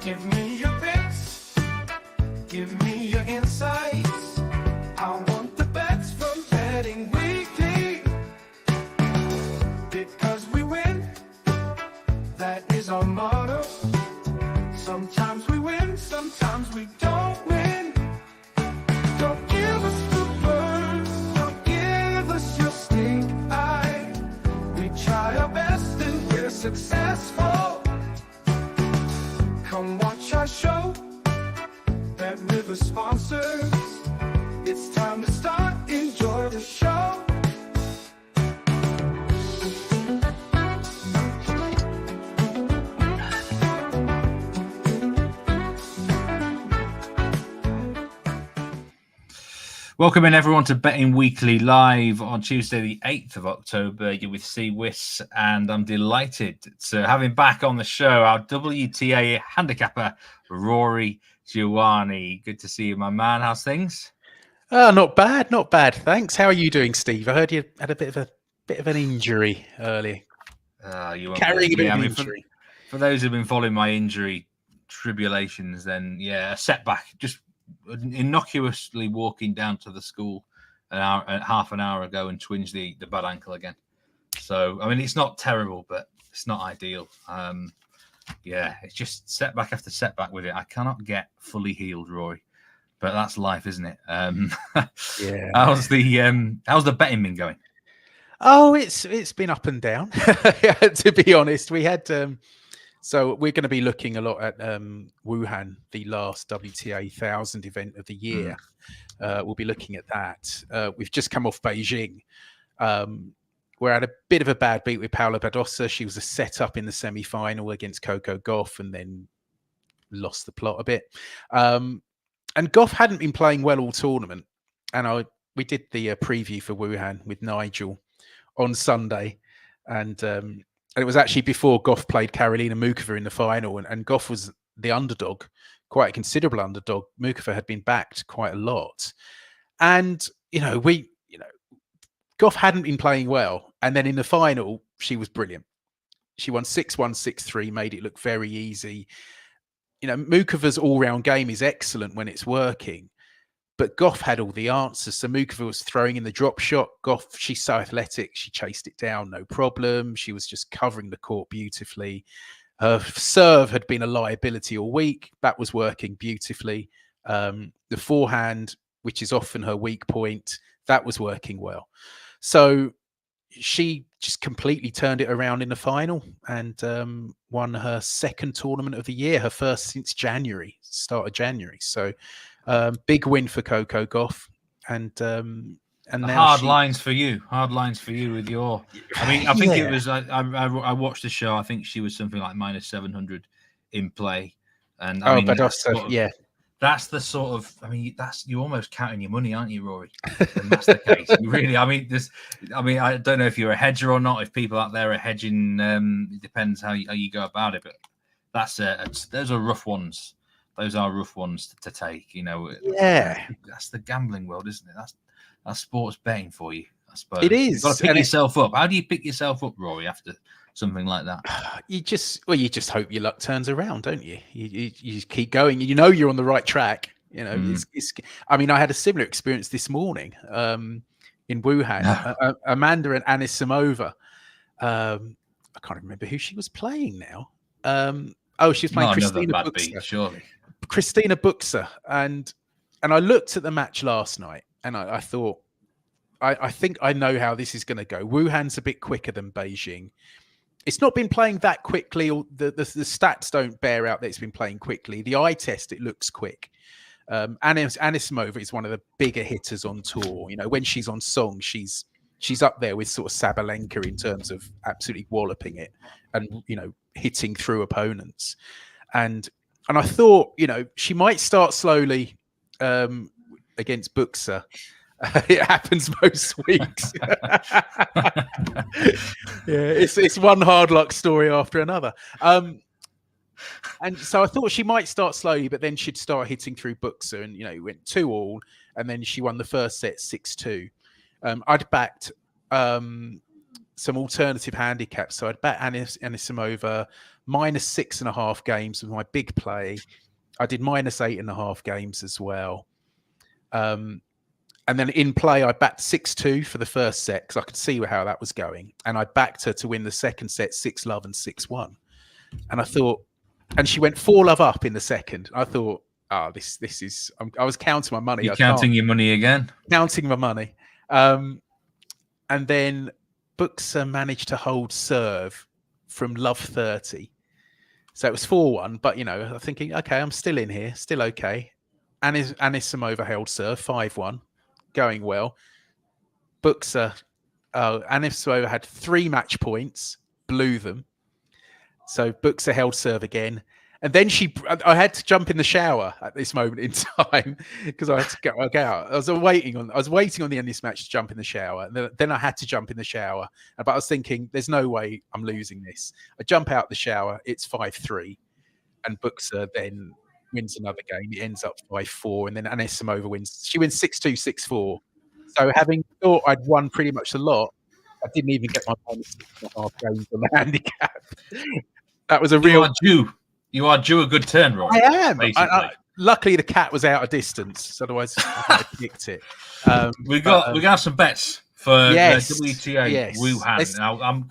Give me your picks, give me your insights. I want the bets from Betting Weekly. Because we win, that is our motto. Sometimes we win, sometimes we don't win. Don't give us the bird, don't give us your stink eye. We try our best and we're successful. Come watch our show, Bet River sponsors. It's time to start, enjoy the show. Welcome in everyone to Betting Weekly live on Tuesday the 8th of October. You're with Steve Wyss and I'm delighted to have him back on the show, our WTA Handicapper Rory Jiwani. Good to see you, my man. How's things? Not bad, not bad. Thanks. How are you doing, Steve? I heard you had a bit of an injury earlier. You won't Carrying a bit of an injury. For those who've been following my injury tribulations, then yeah, a setback. Just innocuously walking down to the school half an hour ago and twinged the bad ankle again. So I mean, it's not terrible, but it's not ideal. Yeah, it's just setback after setback with it. I cannot get fully healed, Rory, but that's life, isn't it? Yeah. How's the betting been going? Oh, it's been up and down. To be honest, we had so we're going to be looking a lot at Wuhan, the last WTA 1000 event of the year. We'll be looking at that. We've just come off Beijing. We're at a bit of a bad beat with Paola Badosa. She was a setup in the semi-final against Coco Gauff and then lost the plot a bit. And Gauff hadn't been playing well all tournament. And we did the preview for Wuhan with Nigel on Sunday. And it was actually before Gauff played Karolina Muchova in the final. And Gauff was the underdog, quite a considerable underdog. Muchova had been backed quite a lot. And, Gauff hadn't been playing well. And then in the final, she was brilliant. She won 6-1, 6-3, made it look very easy. Muchova's all-round game is excellent when it's working. But Gauff had all the answers. So Muchova was throwing in the drop shot. Gauff, she's so athletic. She chased it down, no problem. She was just covering the court beautifully. Her serve had been a liability all week. That was working beautifully. The forehand, which is often her weak point, that was working well. So she just completely turned it around in the final and won her second tournament of the year, her first since start of January. So big win for Coco Gauff. And now hard lines for you with your. I mean, I think it was. I watched the show. I think she was something like -700 in play, and I mean, Badosa, that's the sort of. I mean, you're almost counting your money, aren't you, Rory? And that's the case. Really, I mean, I don't know if you're a hedger or not. If people out there are hedging, it depends how you go about it. But those are rough ones. Those are rough ones to take. That's the gambling world, isn't it? That's sports betting for you, I suppose. It is. You've got to pick yourself up. How do you pick yourself up, Rory, after something like that? You just hope your luck turns around, don't you? You just keep going. You're on the right track. I mean, I had a similar experience this morning in Wuhan. Amanda and Anisimova. I can't remember who she was playing now. She was playing Christina Buxer. Surely. Christina Buxer. And I looked at the match last night and I thought, I think I know how this is going to go. Wuhan's a bit quicker than Beijing. It's not been playing that quickly. Or the stats don't bear out that it's been playing quickly. The eye test, it looks quick. Anisimova is one of the bigger hitters on tour. When she's on song, she's up there with sort of Sabalenka in terms of absolutely walloping it and, hitting through opponents. And I thought, she might start slowly against Buxer. It happens most weeks. It's one hard luck story after another. And so I thought she might start slowly, but then she'd start hitting through Buxer, and it went 2-2, and then she won the first set 6-2. I'd backed some alternative handicaps, so I'd backed Anisimova -6.5 games with my big play. I did -8.5 games as well. And then in play, I backed 6-2 for the first set because I could see how that was going. And I backed her to win the second set 6-love and 6-1. And I thought, and she went 4-love up in the second. I thought, oh, this is, I was counting my money. You're counting your money again? Counting my money. And then Buxer managed to hold serve from love 30. So it was 4-1, but, you know, I'm thinking, okay, I'm still in here, still okay. Anisimova held serve, 5-1, going well. Buxer, Anisimova had 3 match points, blew them. So Buxer held serve again. And then I had to jump in the shower at this moment in time because I had to go out. I was waiting on the end of this match to jump in the shower. And then I had to jump in the shower. But I was thinking, there's no way I'm losing this. I jump out the shower. It's 5-3. And Buxer then wins another game. It ends up 5-4. And then Anisimova wins. She wins 6-2, 6-4. So having thought I'd won pretty much a lot, I didn't even get my -6.5 games on the handicap. That was a real... You are due a good turn, Rory. I am. Luckily, the cat was out of distance. Otherwise, I would have kicked it. We got some bets for WTA Wuhan. Now, I'm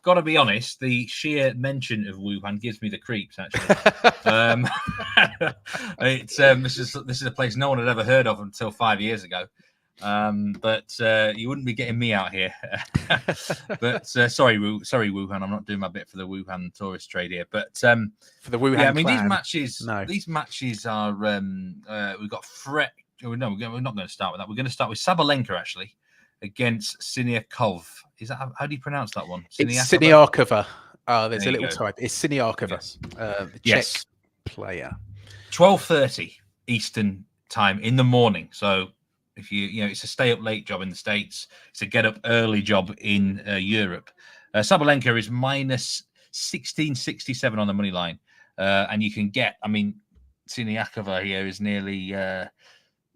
got to be honest. The sheer mention of Wuhan gives me the creeps. Actually, this is a place no one had ever heard of until 5 years ago. But you wouldn't be getting me out here. But sorry, Wuhan. I'm not doing my bit for the Wuhan tourist trade here. But for the Wuhan, I mean, these matches are. We've got Frech. No, we're not going to start with that. We're going to start with Sabalenka actually against Siniakova. Is that how do you pronounce that one? It's Siniakova. There's a little type. It's Siniakova, the Czech player. 12:30 Eastern time in the morning. So. If it's a stay up late job in the States. It's a get up early job in Europe. Sabalenka is -1667 on the money line, and you can get. I mean, Siniakova here is nearly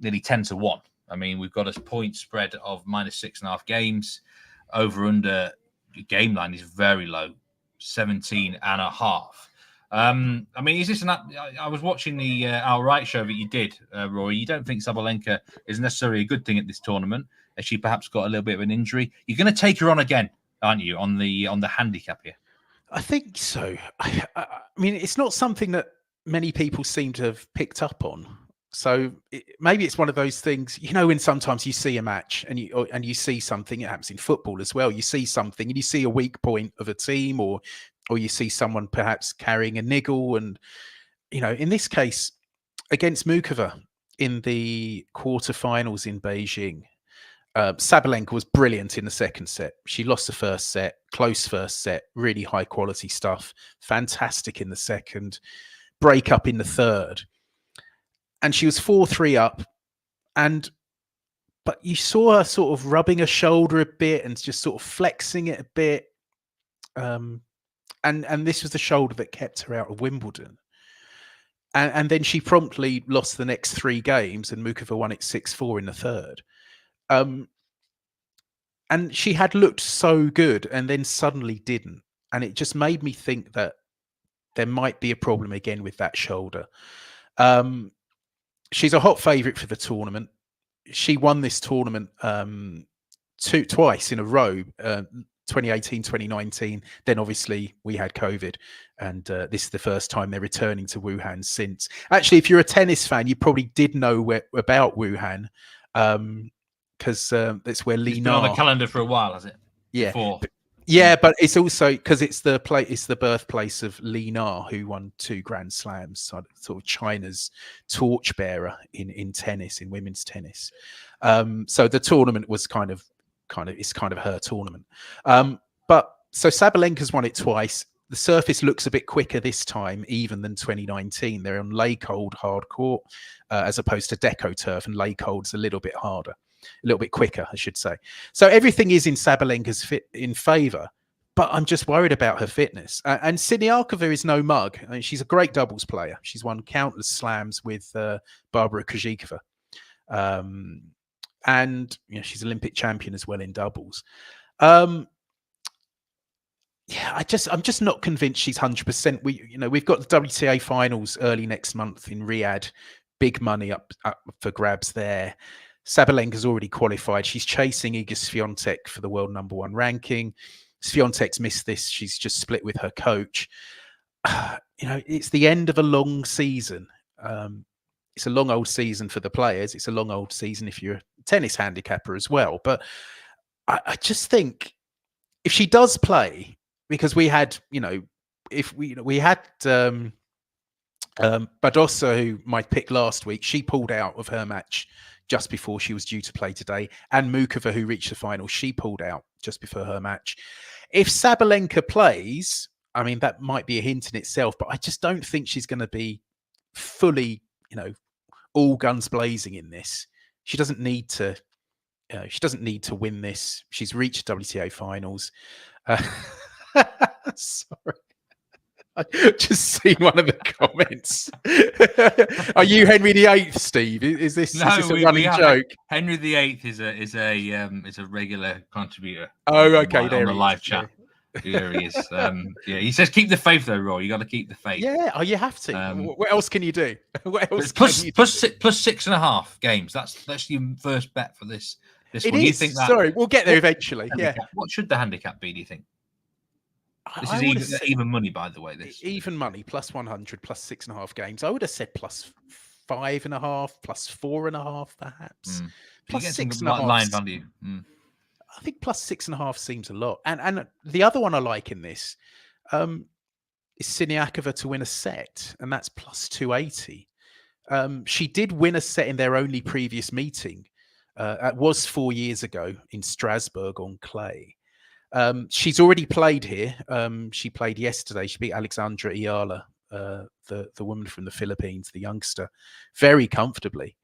10-1. I mean, we've got a point spread of -6.5 games. Over under game line is very low, 17.5. I mean, is this I was watching the outright show that you did, Rory. You don't think Sabalenka is necessarily a good thing at this tournament, as she perhaps got a little bit of an injury. You're going to take her on again, aren't you, on the handicap here? I think so. I mean, it's not something that many people seem to have picked up on. So maybe it's one of those things, when sometimes you see a match and you see something. It happens in football as well. You see something and you see a weak point of a team, or you see someone perhaps carrying a niggle. And, in this case, against Mukova in the quarterfinals in Beijing, Sabalenka was brilliant in the second set. She lost the first set, close first set, really high quality stuff. Fantastic in the second, break up in the third. And she was 4-3 up. But you saw her sort of rubbing her shoulder a bit and just sort of flexing it a bit. And this was the shoulder that kept her out of Wimbledon. And then she promptly lost the next 3 games, and Mukova won it 6-4 in the third. And she had looked so good and then suddenly didn't. And it just made me think that there might be a problem again with that shoulder. She's a hot favourite for the tournament. She won this tournament twice in a row, 2018, 2019. Then obviously we had COVID, and this is the first time they're returning to Wuhan since. Actually, if you're a tennis fan, you probably did know about Wuhan, because that's where Li Na. It's been on the calendar for a while, has it? Yeah. Before. Yeah, but it's also because it's the birthplace of Li Na, who won 2 Grand Slams, sort of China's torchbearer in tennis, in women's tennis. So the tournament was kind of her tournament. But so Sabalenka's won it twice. The surface looks a bit quicker this time, even than 2019. They're on lake hold hard court, as opposed to Deco turf, and lake hold's a little bit harder. A little bit quicker, I should say. So everything is in Sabalenka's in favour, but I'm just worried about her fitness. And Siniakova is no mug. I mean, she's a great doubles player. She's won countless slams with Barbara Krejcikova. And she's Olympic champion as well in doubles. Yeah, I'm just not convinced she's 100%. We've got the WTA finals early next month in Riyadh. Big money up for grabs there. Sabalenka's already qualified. She's chasing Iga Swiatek for the world #1 ranking. Swiatek's missed this. She's just split with her coach. It's the end of a long season. It's a long old season for the players. It's a long old season if you're a tennis handicapper as well. But I just think if she does play, because we had, if we had Badosa, who my pick last week, she pulled out of her match just before she was due to play today, and Mukova, who reached the final, she pulled out just before her match. If Sabalenka plays, I mean, that might be a hint in itself, but I just don't think she's going to be fully, all guns blazing in this. She doesn't need to. She doesn't need to win this. She's reached WTA finals. Sorry. I just seen one of the comments. Are you Henry VIII, Steve? Is this a running joke? Henry VIII is a regular contributor. Oh, okay. On the live chat. Here he is. He says keep the faith though, Roy. You got to keep the faith. Yeah, you have to. What else can you do? What else? Plus 6.5 games. That's your first bet for this it one. Is. You think that? Sorry, we'll get there eventually. Yeah. What should the handicap be? Do you think? This is even money, by the way. This even money, plus 100, plus 6.5 games. I would have said plus 5.5, plus 4.5, perhaps. Plus 6.5 line value. I think plus 6.5 seems a lot. And the other one I like in this is Siniakova to win a set, and that's plus 280. She did win a set in their only previous meeting. It was 4 years ago in Strasbourg on clay. She's already played here. She played yesterday. She beat Alexandra Ayala, the woman from the Philippines, the youngster, very comfortably.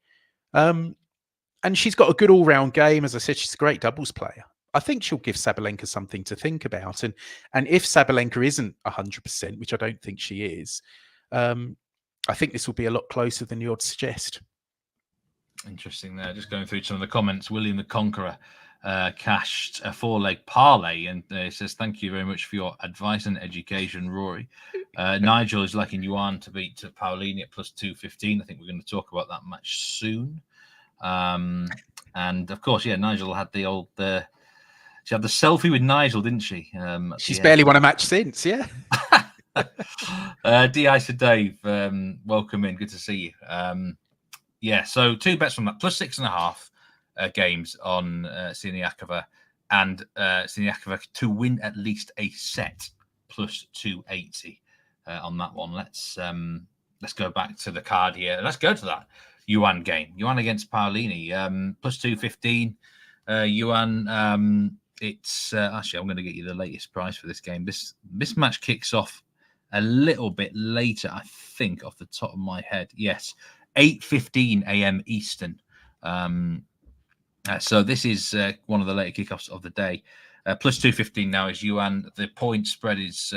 And she's got a good all-round game. As I said, she's a great doubles player. I think she'll give Sabalenka something to think about. And if Sabalenka isn't 100%, which I don't think she is, I think this will be a lot closer than the odds suggest. Interesting there. Just going through some of the comments. William the Conqueror cashed a 4-leg parlay and says, thank you very much for your advice and education, Rory. Nigel is liking Yuan to beat Paolini at plus 215. I think we're going to talk about that match soon. And of course, Nigel had the old she had the selfie with Nigel, didn't she? She's barely won a match since, yeah. De-Icer Dave, welcome in. Good to see you. So 2 bets from that, plus 6.5 games on Siniakova, and Siniakova to win at least a set, plus 280 on that one. Let's go back to the card here. Let's go to that Yuan game. Yuan against Paolini, plus 215. Yuan, it's actually, I'm going to get you the latest price for this game. This match kicks off a little bit later, I think, off the top of my head. Yes, 8:15 a.m. Eastern. So this is one of the later kickoffs of the day. Plus 215 now is Yuan. The point spread is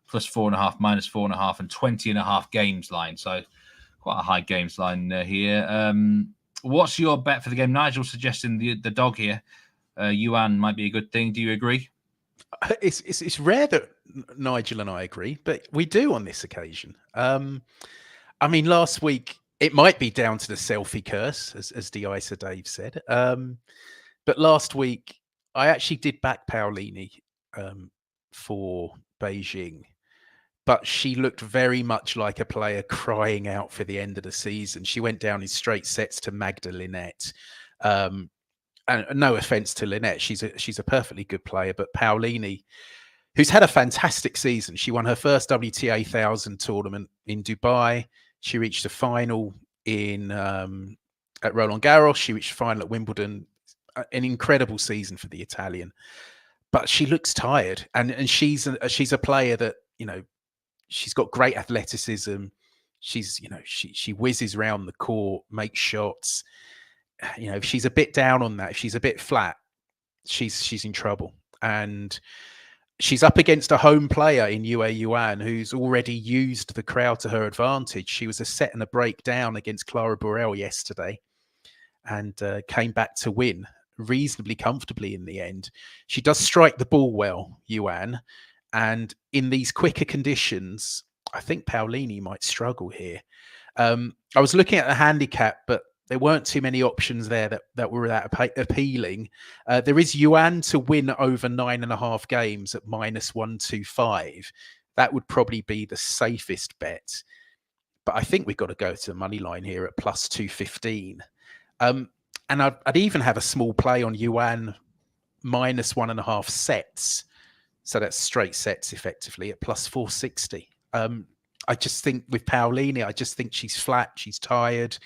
plus 4.5, minus 4.5, and 20.5 games line. So quite a high games line here. What's your bet for the game? Nigel suggesting the dog here. Yuan might be a good thing. Do you agree? It's rare that Nigel and I agree, but we do on this occasion. I mean, last week, it might be down to the selfie curse, as De-Icer Dave said. But last week, I actually did back Paolini for Beijing. But she looked very much like a player crying out for the end of the season. She went down in straight sets to Magdalena. And no offense to Lynette, she's a perfectly good player. But Paolini, who's had a fantastic season, she won her first WTA 1000 tournament in Dubai. She reached a final at Roland Garros. She reached a final at Wimbledon. An incredible season for the Italian. But she looks tired, and she's a player that, she's got great athleticism. She whizzes around the court, makes shots. If she's a bit down on that, if she's a bit flat, she's in trouble. And she's up against a home player in Yuan who's already used the crowd to her advantage. She was a set and a break down against Clara Burel yesterday and came back to win reasonably comfortably in the end. She does strike the ball well, Yuan, And in these quicker conditions, I think Paolini might struggle here. I was looking at the handicap, but there weren't too many options there that were that appealing. There is Yuan to win over 9.5 games at -125. That would probably be the safest bet. But I think we've got to go to the money line here at +215. And I'd even have a small play on Yuan -1.5 sets. So that's straight sets effectively at +460. I just think with Paolini, I just think she's flat. She's tired.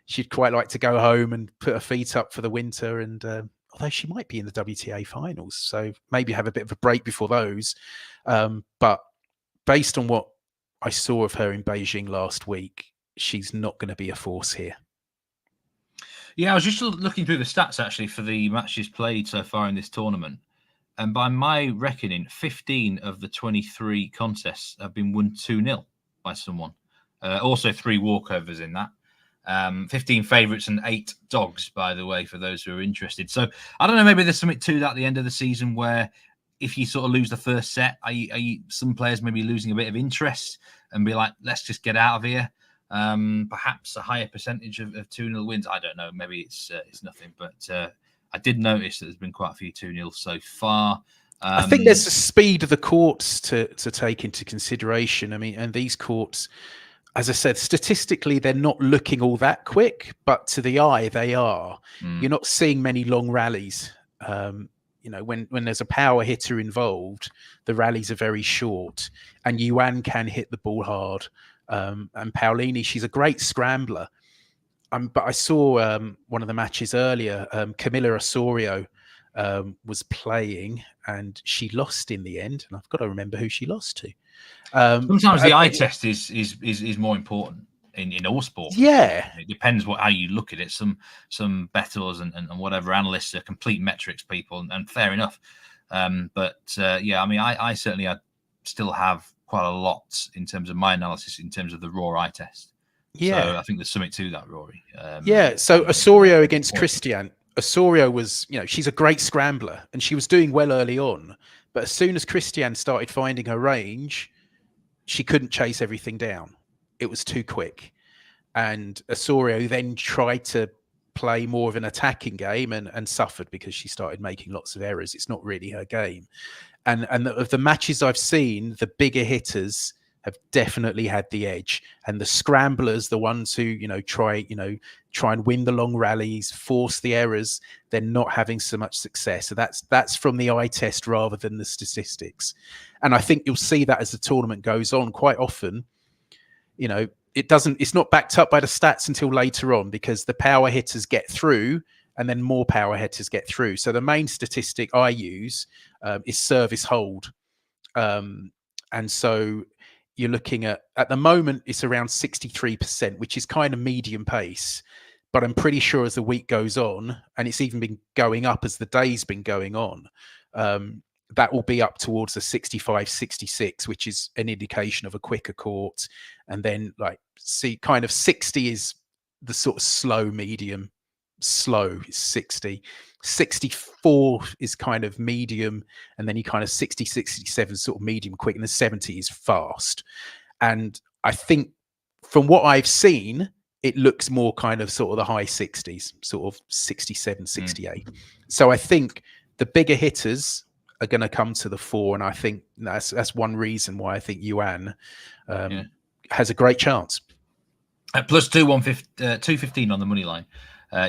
She'd quite like to go home and put her feet up for the winter. And although she might be in the WTA finals, so maybe have a bit of a break before those. But based on what I saw of her in Beijing last week, she's not going to be a force here. Yeah, I was just looking through the stats actually for the matches played so far in this tournament. And by my reckoning, 15 of the 23 contests have been won 2-0 by someone. Also 3 walkovers in that. 15 favourites and 8 dogs, by the way, for those who are interested. So I don't know, maybe there's something to that at the end of the season where if you sort of lose the first set, are you some players maybe losing a bit of interest and be like, let's just get out of here. Perhaps a higher percentage of 2-0 wins. I don't know. Maybe it's nothing, but I did notice that there's been quite a few 2-0 so far. I think there's the speed of the courts to take into consideration. I mean, and these courts, as I said, statistically, they're not looking all that quick, but to the eye, they are. You're not seeing many long rallies. When there's a power hitter involved, the rallies are very short, and Yuan can hit the ball hard. And Paolini, she's a great scrambler. But I saw one of the matches earlier. Camila Osorio was playing, and she lost in the end. And I've got to remember who she lost to. Sometimes the eye test is more important in all sports. Yeah, it depends how you look at it. Some bettors and whatever analysts are complete metrics people, and fair enough. But I mean, I certainly still have quite a lot in terms of my analysis in terms of the raw eye test. Yeah, so I think there's something to that, Rory. So Osorio against Christian. Osorio was, she's a great scrambler, and she was doing well early on. But as soon as Christian started finding her range, she couldn't chase everything down. It was too quick. And Osorio then tried to play more of an attacking game and suffered because she started making lots of errors. It's not really her game. And of the matches I've seen, the bigger hitters have definitely had the edge, and the scramblers, the ones who try and win the long rallies, force the errors, they're not having so much success. So that's from the eye test rather than the statistics. And I think you'll see that as the tournament goes on. Quite often, it's not backed up by the stats until later on, because the power hitters get through and then more power hitters get through. So the main statistic I use is service hold. And so you're looking at the moment, it's around 63%, which is kind of medium pace. But I'm pretty sure as the week goes on, and it's even been going up as the day's been going on, that will be up towards the 65, 66, which is an indication of a quicker court. And then kind of 60 is the sort of slow, medium. Slow is 60. 64 is kind of medium, and then you kind of 60, 67 sort of medium quick, and the 70 is fast. And I think from what I've seen, it looks more kind of sort of the high 60s, sort of 67, 68. So I think the bigger hitters are going to come to the fore, and I think that's one reason why I think Yuan has a great chance. At plus 215 on the money line.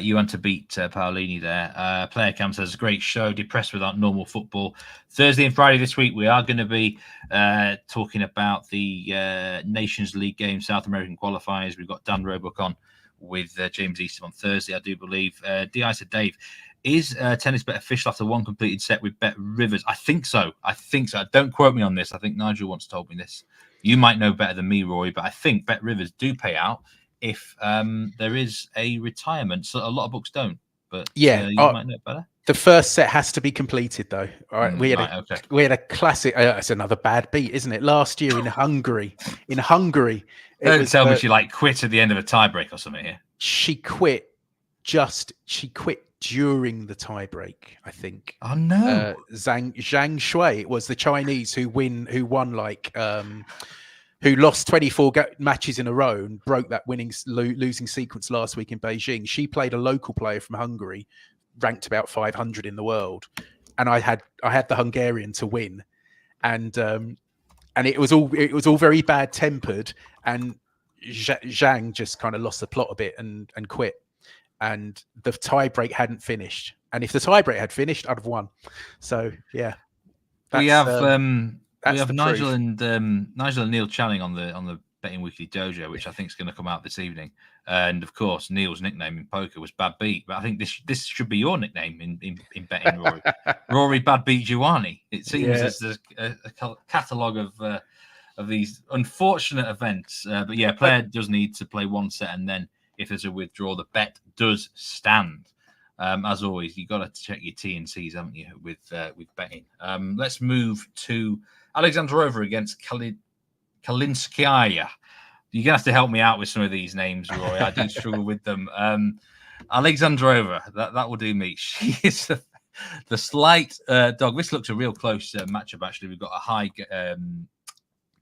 Yuan to beat Paolini there. Player Cam says, great show, depressed without normal football. Thursday and Friday this week, we are going to be talking about the Nations League game, South American qualifiers. We've got Dan Roebuck on with James Easton on Thursday, I do believe. D.I. said, Dave, is tennis bet official after one completed set with Bet Rivers? I think so. Don't quote me on this. I think Nigel once told me this. You might know better than me, Roy, but I think Bet Rivers do pay out if there is a retirement. So a lot of books don't, but you might know better. The first set has to be completed, though. All right, we had a classic. It's another bad beat, isn't it? Last year in Hungary. Don't tell me she quit at the end of a tiebreak or something here. She quit during the tiebreak, I think. Oh no! Zhang Shui was the Chinese who won who lost 24 matches in a row and broke that losing sequence last week in Beijing. She played a local player from Hungary, ranked about 500 in the world, and I had the Hungarian to win, and it was all very bad tempered, and Zhang just kind of lost the plot a bit and quit, and the tiebreak hadn't finished. And if the tiebreak had finished, I'd have won. So yeah, we have Nigel proof. and Nigel and Neil Channing on the Betting Weekly Dojo, which I think is going to come out this evening. And of course, Neil's nickname in poker was Bad Beat, but I think this should be your nickname in betting, Rory. Rory Bad Beat Jiwani. It seems as a catalogue of these unfortunate events. But yeah, player does need to play one set, and then if there's a withdrawal, the bet does stand. As always, you've got to check your T and C's, haven't you, with betting. Let's move to Alexandrova against Kalinskaya. You're going to have to help me out with some of these names, Roy. I do struggle with them. Alexandrova, that will do me. She is the slight dog. This looks a real close matchup, actually. We've got a high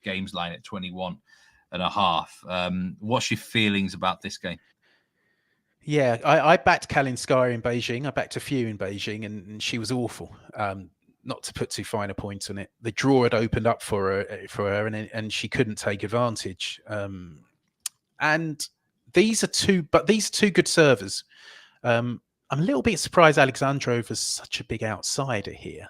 games line at 21.5. What's your feelings about this game? Yeah, I backed Kalinskaya in Beijing. I backed a few in Beijing, and she was awful. Not to put too fine a point on it, the draw had opened up for her, and she couldn't take advantage. And these two good servers. I'm a little bit surprised Alexandrova is such a big outsider here.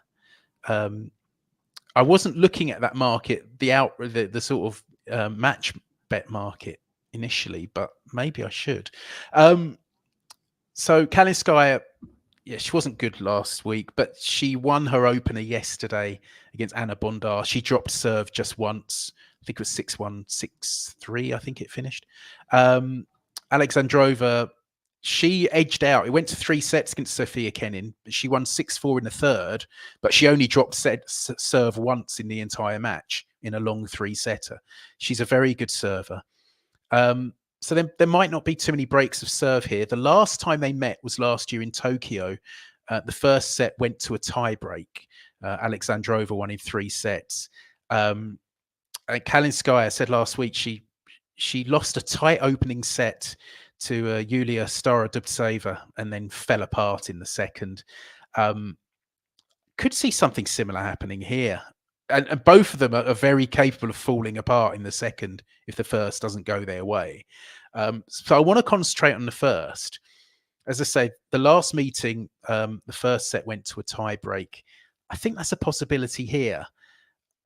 I wasn't looking at that market, the sort of match bet market initially, but maybe I should. So Kalinskaya, yeah, she wasn't good last week, but she won her opener yesterday against Anna Bondar. She dropped serve just once. I think it was 6-1, 6-3, I think it finished. Alexandrova, she edged out. It went to 3 sets against Sofia Kenin. She won 6-4 in the third, but she only dropped serve once in the entire match in a long 3-setter. She's a very good server. So there might not be too many breaks of serve here. The last time they met was last year in Tokyo. The first set went to a tie break. Alexandrova won in 3 sets. Kalinskaya said last week she lost a tight opening set to Yulia Starodubtseva and then fell apart in the second. Could see something similar happening here. And both of them are very capable of falling apart in the second if the first doesn't go their way. So I want to concentrate on the first. As I say, the last meeting, the first set went to a tie break. I think that's a possibility here.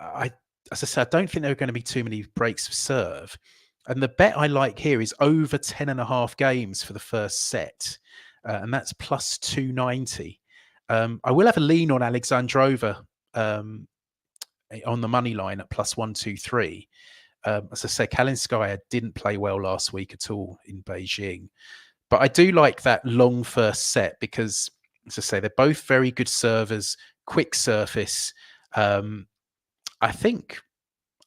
As I said, I don't think there are going to be too many breaks of serve. And the bet I like here is over 10.5 games for the first set. And that's plus 290. I will have a lean on Alexandrova on the money line at plus 123. As I say, Kalinskaya didn't play well last week at all in Beijing. But I do like that long first set because, as I say, they're both very good servers, quick surface. I think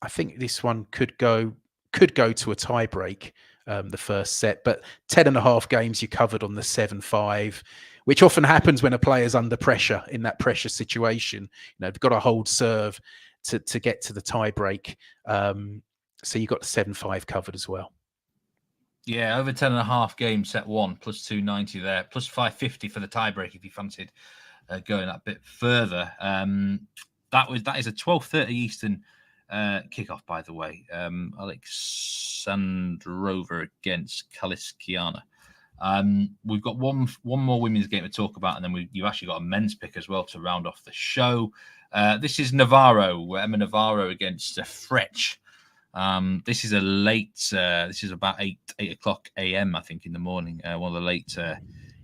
this one could go to a tie break, the first set, but 10.5 games you covered on the 7-5, which often happens when a player's under pressure in that pressure situation. You know, they've got to hold serve to get to the tie break. So you got the 7-5 covered as well. Yeah, over 10.5 games, set 1, plus 290 there, plus 550 for the tiebreak if you fancied going that bit further. That is a 12:30 Eastern kickoff, by the way. Alexandrova against Kalinskaya. We've got one more women's game to talk about, and then you've actually got a men's pick as well to round off the show. This is Navarro, Emma Navarro against Frech. This is a late. This is about 8 o'clock a.m. I think in the morning. One of the late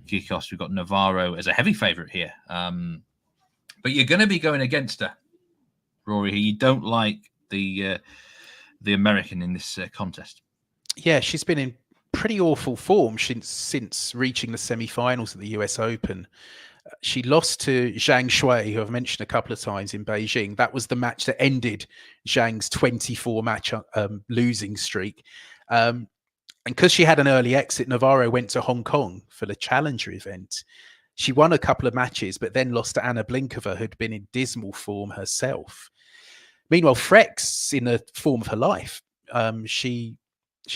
kickoffs. We've got Navarro as a heavy favourite here, but you're going to be going against her, Rory. You don't like the American in this contest. Yeah, she's been in pretty awful form since reaching the semi-finals of the US Open. She lost to Zhang Shui, who I've mentioned a couple of times in Beijing. That was the match that ended Zhang's 24-match losing streak. And because she had an early exit, Navarro went to Hong Kong for the Challenger event. She won a couple of matches, but then lost to Anna Blinkova, who'd been in dismal form herself. Meanwhile, Frech's in the form of her life. She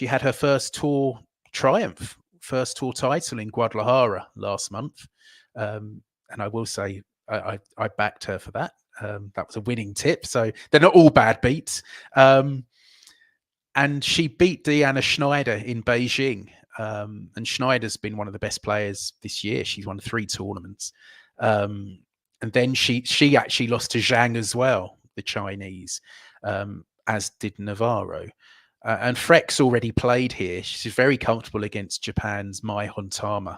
had her first tour triumph, first tour title in Guadalajara last month. And I will say I backed her for that. That was a winning tip. So they're not all bad beats. And she beat Diana Schneider in Beijing. And Schneider's been one of the best players this year. She's won 3 tournaments. And then she actually lost to Zhang as well, the Chinese, as did Navarro. And Frech's already played here. She's very comfortable against Japan's Mai Hontama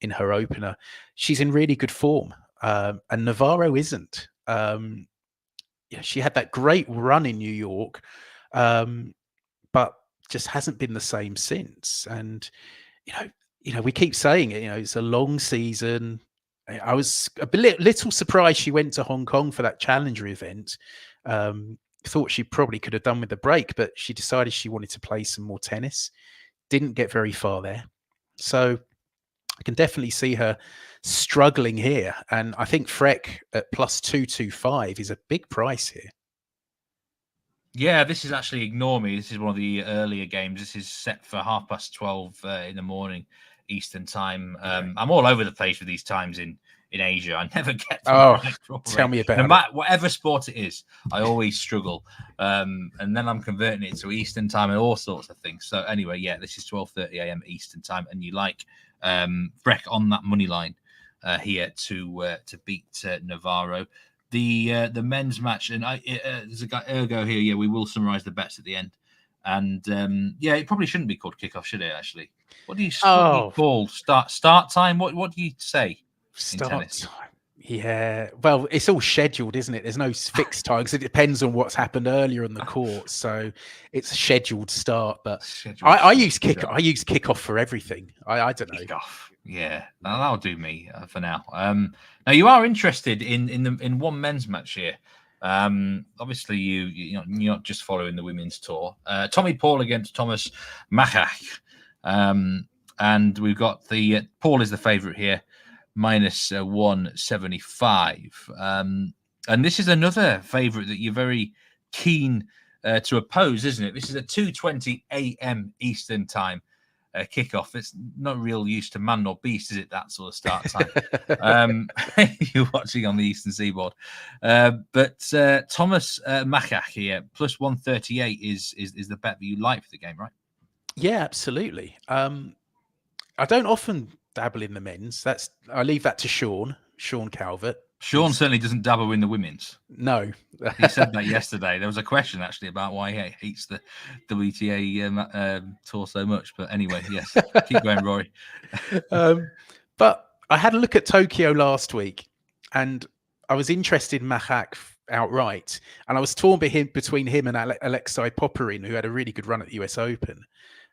in her opener. She's in really good form. And Navarro isn't. She had that great run in New York, but just hasn't been the same since. And, we keep saying it, it's a long season. I was a little surprised she went to Hong Kong for that Challenger event. Thought she probably could have done with the break, but she decided she wanted to play some more tennis. Didn't get very far there. So I can definitely see her struggling here. And I think Frech at plus 225 is a big price here. Yeah, this is actually Ignore Me. This is one of the earlier games. This is set for 12:30 in the morning Eastern time. I'm all over the place with these times in Asia. I never get to tell me about it. No matter whatever sport it is, I always struggle. And then I'm converting it to Eastern time and all sorts of things. So anyway, yeah, this is 12:30 a.m. Eastern time, and you like Frech on that money line here to beat Navarro. The men's match, and there's a guy Ergo here. Yeah, we will summarize the bets at the end. And it probably shouldn't be called kickoff, should it? Actually, what do you call start time? What do you say? Start time. Yeah, well, it's all scheduled, isn't it? There's no fixed time because it depends on what's happened earlier in the court. So it's a scheduled start. But I use kickoff for everything. I don't know. Kickoff. Yeah, that'll do me for now. Now you are interested in one men's match here. Obviously, you're not just following the women's tour. Tommy Paul against Tomas Machac, and we've got Paul is the favourite here, minus 175. And this is another favourite that you're very keen to oppose, isn't it? This is a 2:20 a.m. Eastern time kickoff. It's not real use to man nor beast, is it? That sort of start time. You're watching on the Eastern Seaboard, but Tomas Machac here plus 138 is the bet that you like for the game, right? Yeah, absolutely. I don't often dabble in the men's. I leave that to Sean Calvert. Sean certainly doesn't dabble in the women's. No. He said that yesterday. There was a question actually about why he hates the WTA tour so much. But anyway, yes, keep going, Rory. But I had a look at Tokyo last week and I was interested in Machac outright. And I was torn between him and Alexei Popyrin, who had a really good run at the US Open.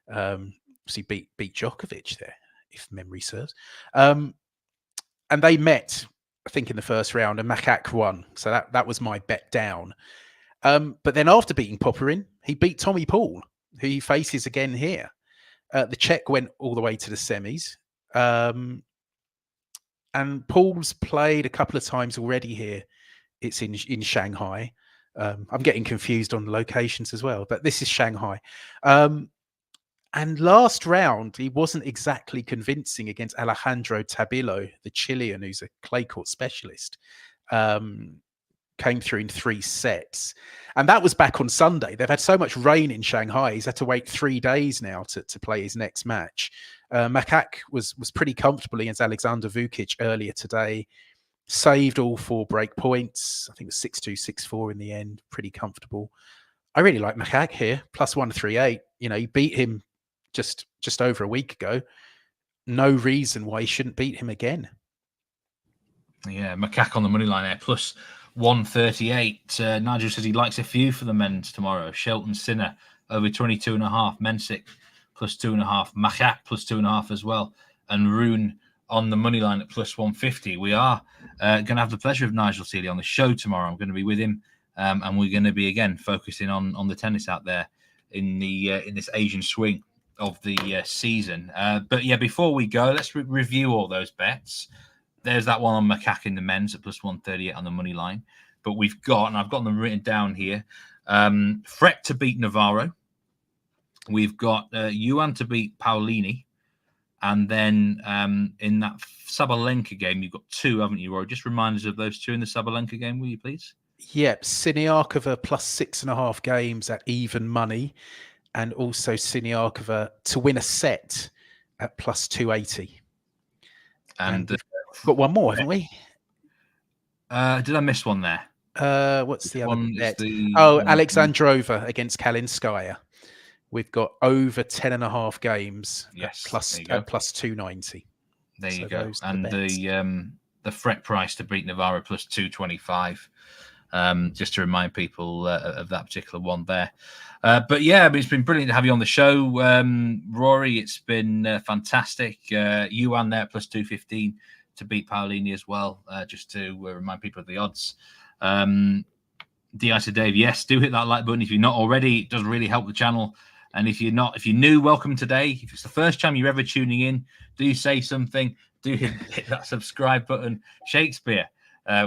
He beat Djokovic there, if memory serves. And they met, I think, in the first round, and Machac won. So that was my bet down. But then after beating Popyrin, he beat Tommy Paul, who he faces again here. The Czech went all the way to the semis. And Paul's played a couple of times already here. It's in Shanghai. I'm getting confused on the locations as well, but this is Shanghai. And last round, he wasn't exactly convincing against Alejandro Tabilo, the Chilean, who's a clay court specialist. Came through in 3 sets. And that was back on Sunday. They've had so much rain in Shanghai, he's had to wait 3 days now to play his next match. Machac was pretty comfortable against Alexander Vukic earlier today. Saved all 4 break points. I think it was 6-2, 6-4 in the end. Pretty comfortable. I really like Machac here, plus 138. He beat him just over a week ago. No reason why he shouldn't beat him again. Yeah, Machac on the money line there, plus 138. Nigel says he likes a few for the men's tomorrow. Shelton Sinner over 22.5. Mensik plus 2.5. Machac plus 2.5 as well. And Rune on the money line at plus 150. We are going to have the pleasure of Nigel Seeley on the show tomorrow. I'm going to be with him, and we're going to be again focusing on the tennis out there in this Asian swing of the season. But yeah, before we go, let's review all those bets. there's that one on Machac in the men's at +138 on the money line. But we've got, and I've got them written down here, Frech to beat Navarro. We've got Yuan to beat Paolini. And then in that Sabalenka game, you've got 2, haven't you, Rory? Just remind us of those 2 in the Sabalenka game, will you please? Yep, Siniakova +6.5 games at even money, and also Siniakova to win a set at +280. And we've got one more, haven't we? Did I miss one there? What's the other bet? The Alexandrova against Kalinskaya. We've got over 10.5 games. Yes, at +290. There you go. And the Frech price to beat Navarro +225. Just to remind people of that particular one there. But yeah, it's been brilliant to have you on the show, Rory. It's been fantastic. Yuan there +215 to beat Paolini as well. Just to remind people of the odds. DI to Dave, yes, do hit that like button if you're not already. It does really help the channel. And if you're new, welcome today. If it's the first time you're ever tuning in, do say something. Do hit that subscribe button. Shakespeare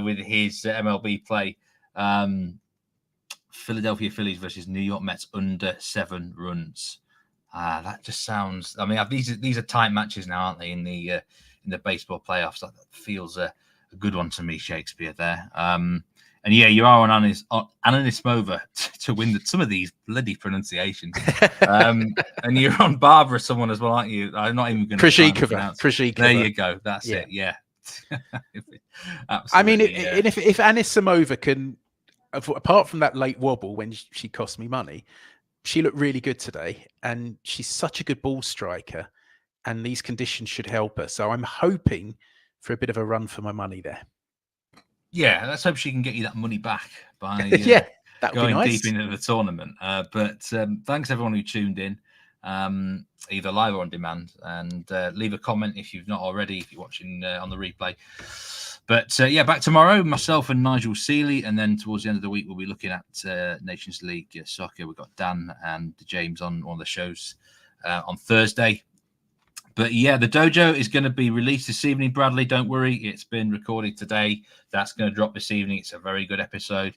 with his MLB play. Philadelphia Phillies versus New York Mets under 7 runs. That just sounds. I mean, these are tight matches now, aren't they? In the baseball playoffs, that feels a good one to me, Shakespeare. There. And yeah, you are on Ananismova to win some of these bloody pronunciations. And you're on Barbara, someone as well, aren't you? I'm not even going to Prashikova. There you go. That's it. Yeah. I mean, and if Anisimova can, apart from that late wobble when she cost me money, she looked really good today, and she's such a good ball striker, and these conditions should help her. So I'm hoping for a bit of a run for my money there. Yeah, let's hope she can get you that money back by going deep into the tournament. But thanks everyone who tuned in, either live or on demand, and leave a comment if you've not already, if you're watching on the replay. But yeah, back tomorrow, myself and Nigel Seeley, and then towards the end of the week, we'll be looking at Nations League soccer. We've got Dan and James on one of the shows on Thursday. But yeah, the dojo is going to be released this evening, Bradley. Don't worry. It's been recorded today. That's going to drop this evening. It's a very good episode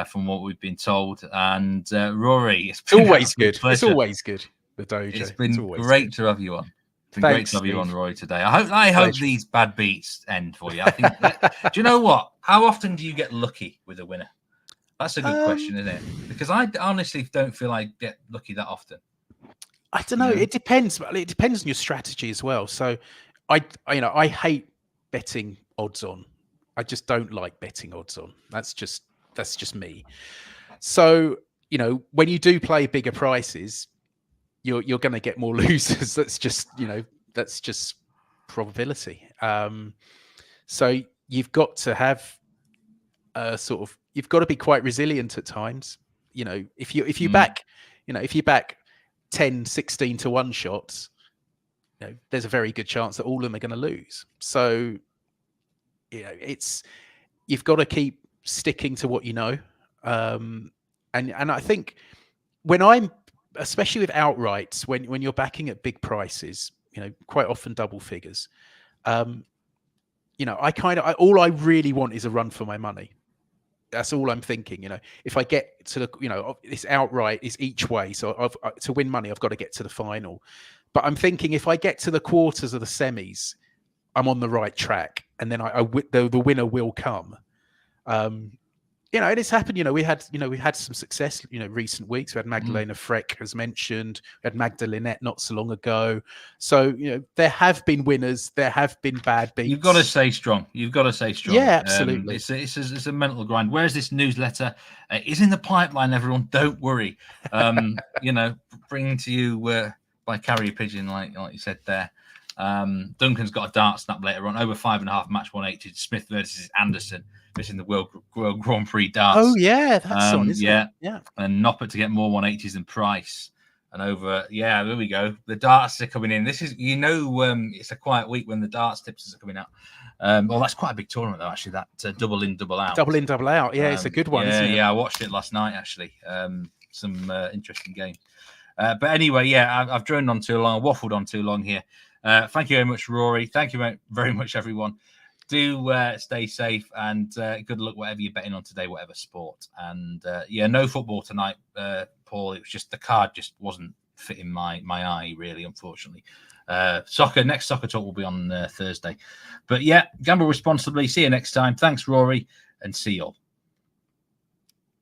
from what we've been told. And Rory, it's always good. It's always good. The dojo. It's been great to have you on. It's been great to have you on, Rory, today. I hope these bad beats end for you. I think. Do you know what? How often do you get lucky with a winner? That's a good question, isn't it? Because I honestly don't feel I get lucky that often. I don't know. It depends. It depends on your strategy as well. So, I hate betting odds on. I just don't like betting odds on. That's just me. So, when you do play bigger prices, you're going to get more losers. That's just probability. So you've got to have you've got to be quite resilient at times. If you back 10, 16 to 1 shots, there's a very good chance that all of them are going to lose. So, you've got to keep sticking to what you know. And I think especially with outrights, when you're backing at big prices, quite often double figures, all I really want is a run for my money. That's all I'm thinking. If I get to the, this outright is each way. So to win money, I've got to get to the final. But I'm thinking if I get to the quarters of the semis, I'm on the right track, and then the winner will come. It has happened. We had some success. Recent weeks we had Magdalena Frech, as mentioned. We had Magdalena not so long ago. So there have been winners. There have been bad beats. You've got to stay strong. Yeah, absolutely. It's a mental grind. Whereas this newsletter is in the pipeline. Everyone, don't worry. Bringing to you by carrier pigeon, like you said there. Duncan's got a dart snap later on, over 5.5 match 180. Smith versus Anderson. In the World Grand Prix darts. Oh yeah, that's on, isn't it? Yeah. And Noppert to get more 180s than Price. And over, there we go. The darts are coming in. This is, it's a quiet week when the darts tipsters are coming out. Well, that's quite a big tournament though, actually. That double in, double out. Double in, double out. Yeah, it's a good one. Isn't it? Yeah, I watched it last night actually. Some interesting game. But anyway, I've droned on too long. I waffled on too long here. Thank you very much, Rory. Thank you very much, everyone. do stay safe, and good luck whatever you're betting on today, whatever sport. And no football tonight, Paul. It was just the card just wasn't fitting my eye, really, unfortunately. Next soccer talk will be on Thursday. But yeah, gamble responsibly. See you next time. Thanks, Rory, and see you all.